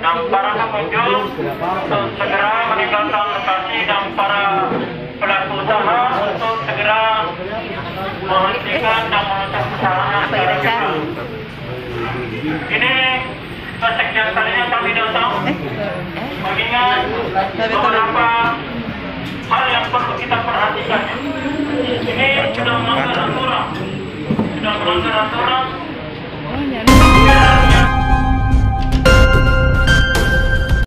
dan para pengunjung untuk segera meninggalkan lokasi dan para pelaku usaha untuk segera menghentikan dan menutup usahanya secara juga. Ini kesekian kalinya kami datang mengingat beberapa hal yang perlu kita perhatikan. Ini sudah melanggar aturan,